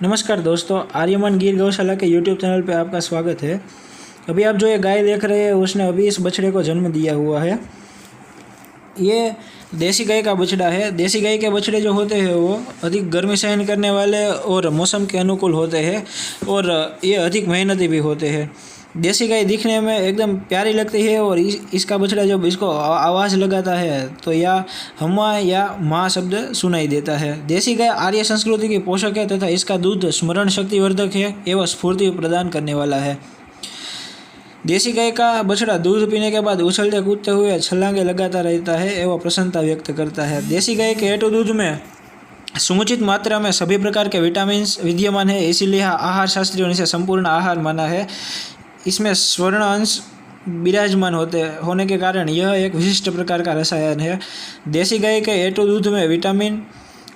नमस्कार दोस्तों, आर्यमान गिर गौशाला के यूट्यूब चैनल पे आपका स्वागत है। अभी आप जो ये गाय देख रहे हैं उसने अभी इस बछड़े को जन्म दिया हुआ है। ये देसी गाय का बछड़ा है। देसी गाय के बछड़े जो होते हैं वो अधिक गर्मी सहन करने वाले और मौसम के अनुकूल होते हैं और ये अधिक मेहनती भी होते हैं। देसी गाय दिखने में एकदम प्यारी लगती है और इसका बछड़ा जब इसको आवाज़ लगाता है तो या हम्मा या माँ शब्द सुनाई देता है। देसी गाय आर्य संस्कृति की पोषक है तथा इसका दूध स्मरण शक्तिवर्धक है एवं स्फूर्ति प्रदान करने वाला है। देसी गाय का बछड़ा दूध पीने के बाद उछलते कूदते हुए छलांगे लगाता रहता है एवं प्रसन्नता व्यक्त करता है। देसी गाय के हेतु दूध में समुचित मात्रा में सभी प्रकार के विटामिन विद्यमान है, इसीलिए आहार शास्त्रियों ने इसे संपूर्ण आहार माना है। इसमें स्वर्ण अंश विराजमान होने के कारण यह एक विशिष्ट प्रकार का रसायन है। देसी गाय के हेतु दूध में विटामिन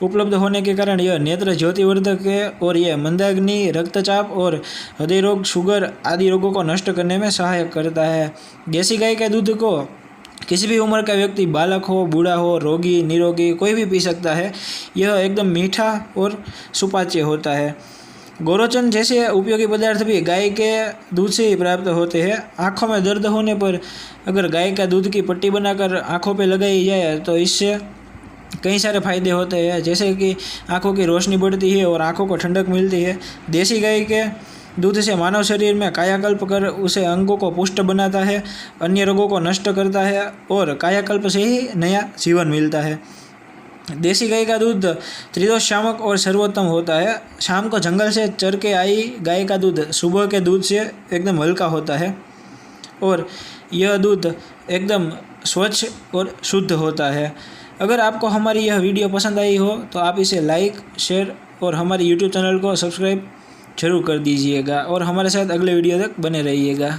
उपलब्ध होने के कारण यह नेत्र ज्योतिवर्धक है और यह मंदाग्नि, रक्तचाप और हृदय रोग, शुगर आदि रोगों को नष्ट करने में सहायक करता है। देसी गाय के दूध को किसी भी उम्र का व्यक्ति, बालक हो, बूढ़ा हो, रोगी, निरोगी, कोई भी पी सकता है। यह एकदम मीठा और सुपाच्य होता है। गोरोचन जैसे उपयोगी पदार्थ भी गाय के दूध से ही प्राप्त होते हैं। आँखों में दर्द होने पर अगर गाय का दूध की पट्टी बनाकर आँखों पे लगाई जाए तो इससे कई सारे फायदे होते हैं, जैसे कि आँखों की रोशनी बढ़ती है और आँखों को ठंडक मिलती है। देसी गाय के दूध से मानव शरीर में कायाकल्प कर उसे अंगों को पुष्ट बनाता है, अन्य रोगों को नष्ट करता है और कायाकल्प से ही नया जीवन मिलता है। देसी गाय का दूध त्रिदोष शामक और सर्वोत्तम होता है। शाम को जंगल से चर के आई गाय का दूध सुबह के दूध से एकदम हल्का होता है और यह दूध एकदम स्वच्छ और शुद्ध होता है। अगर आपको हमारी यह वीडियो पसंद आई हो तो आप इसे लाइक, शेयर और हमारे यूट्यूब चैनल को सब्सक्राइब जरूर कर दीजिएगा और हमारे साथ अगले वीडियो तक बने रहिएगा।